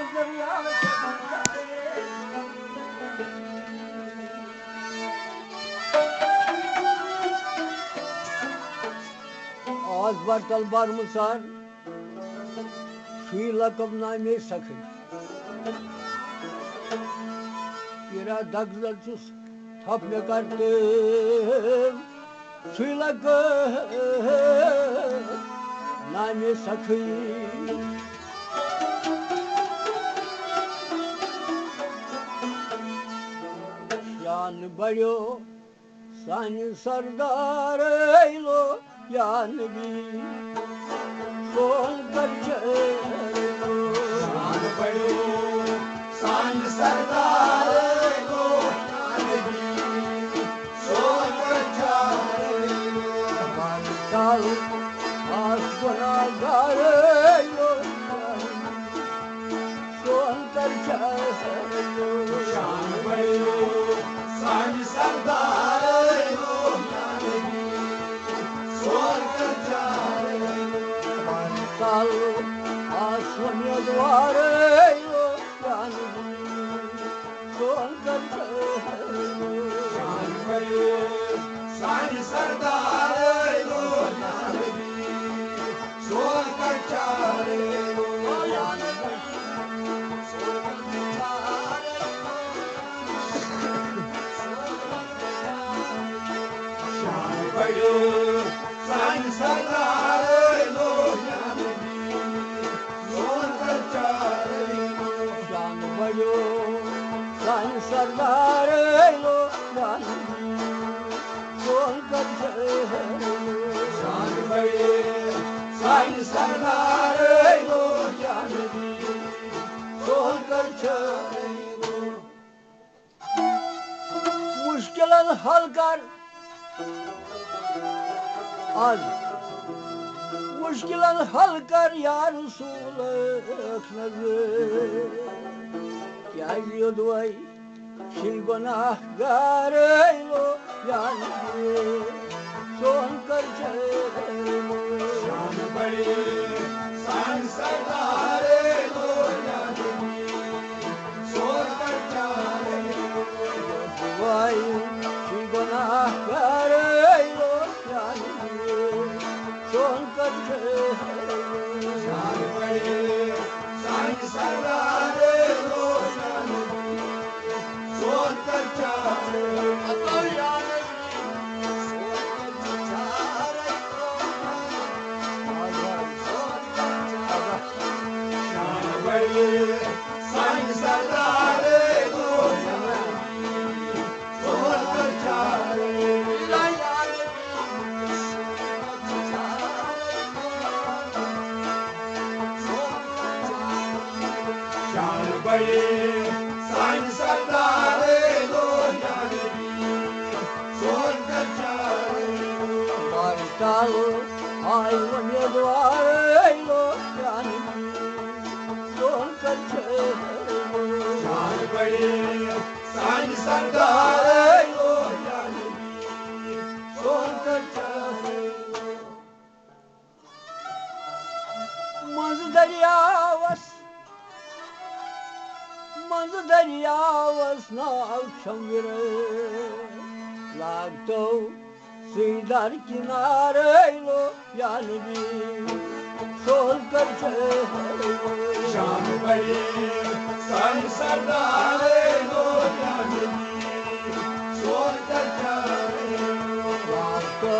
आज बार तलबार मुसार सुई लकब नामे सखी तेरा दगजल चुस थप में करते सुई लकब नामे सखी शान बड़ो सानी सरदार लो या नबी सोन कर चलो शान बड़ो शान सरदार लो या नबी सोन कर चलो बाल आसमां गारे लो सोन कर चलो शान बड़ो शान सरदार लो या नबी सोन कर चलो साल आसमां द्वारे लो जान सोन कर चलो शान बड़ो शान सरदार लो या नबी सोन कर चलो शान बड़ो शान सरदार लो या नबी सोन कर चलो शान बड़ो शान सरदार लो जान सोन कर चलो शान बड़ो शान सरदार लो या नबी सोन कर चलो मुश्किल हल कर आज मुश्किल हल कर यार रसूल क्या ये दुआई शिल गुनाहगार लो यार सोन कर चलो शान बड़े शान सरदार लो या नबी सोन कर चलो दुआई शिल गुनाहगार लो यार सोन कर चलो शान बड़े शान सरदार लो या नबी सोन कर चलो या नबी सोन कर शान बड़े शान सरदार लो या नबी सोन कर चलो या शान बड़े शान सरदार लो या नबी सोन कर चलो बारिकाल आई वने द्वारे लो यार सोन कर चलो शान बड़े शान सरदार लो या नबी सोन कर चलो मंज दरियावस नाव शंगर लागतो सीधर किनारे लो या नबी सोन कर चलो शान बड़े शान सरदार लो या नबी सोन कर चलो लागतो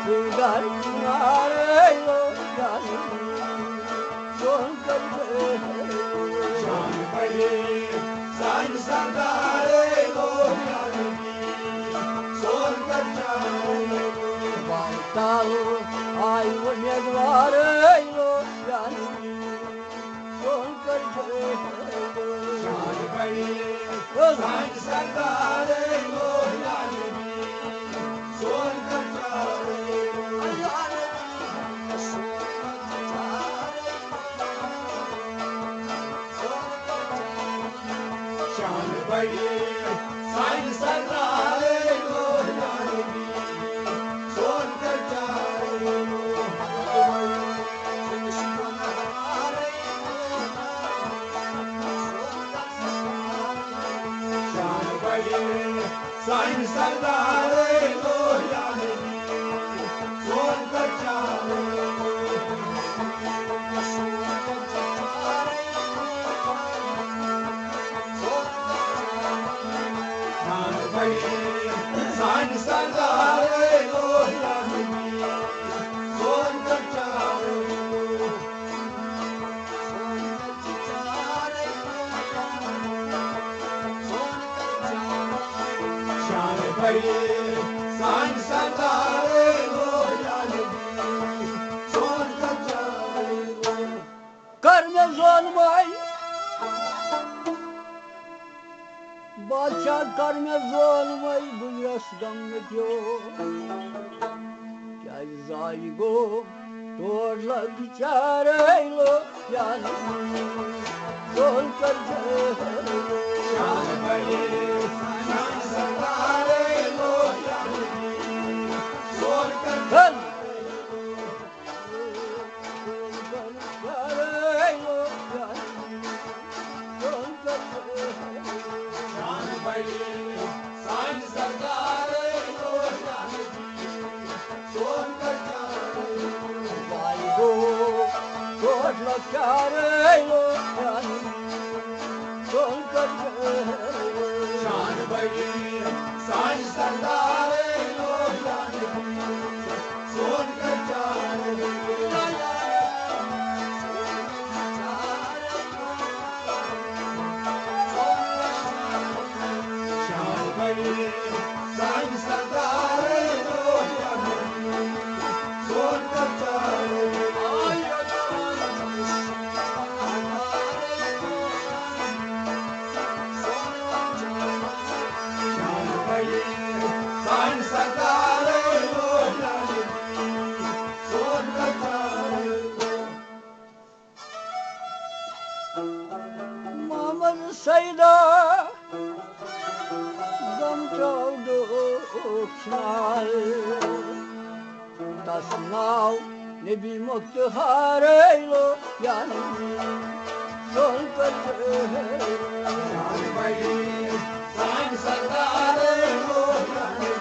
सीधर किनारे लो या नबी सोन कर चलो शान बड़े शान सरदार लो या नबी सोन कर चलो बारिकाल आई वने द्वारे लो या नबी सोन कर चलो शान बड़े शान सरदार लो या नबी सोन कर चलो या नबी सोन कर शान बड़े शान सरदार लो या नबी सोन कर चलो साईं सरदार लो यानी सोन कचारे साईं सरदार लो यानी सोन कचारे शान बड़ी साईं सरदार लो यानी सोन कचारे कर में ज़ुल्म बादशाह कर में ज़ुल्म गुजरस गम में क्यों क्या जाई गो तोड़ लग चारे लो यानी सोन कर शान बड़ी साईं सरदार लो यानी सोन कचारे शान बड़ी साईं सरदार लो यानी सोन कचारे शान बड़ी साईं सरदार लो यानी सोन कचारे शान बड़ी साईं सरदार लो यानी सोन कचारे शान बड़ी साईं सरदार लो यानी सोन कचारे मोहम्मद सैदा गम चौदो खनाल तस नाव नबी मुख्तार लो यानी सोन कर शान बड़ी साईं सरदार लो यानी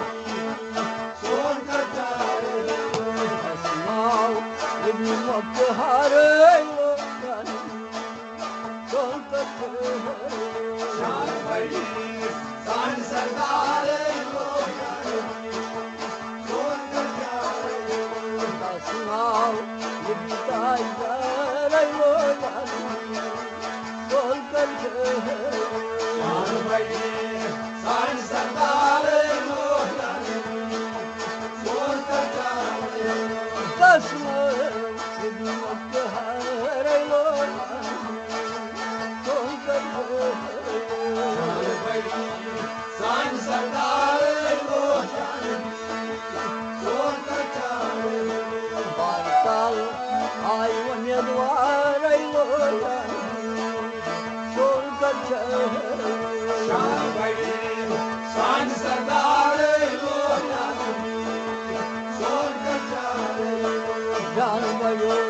सोन कचारे तस नाव नबी मुख्तार लो यानी सोन कर शान बड़ी साईं सरदार लो यानी सोन कचारे तस नाव नबी ताईदार लो यानी सोन कर शान बड़ी साईं सरदार लो यानी सोन कचारे तस नाव नबी मुख्तार लो यानी सोन कर शान बड़ी साईं सरदार लो यानी सोन कचारे बारकाल आई उम्मीदवार लो यानी सोन कर शान बड़ी साईं सरदार लो यानी सोन कचारे जान भयो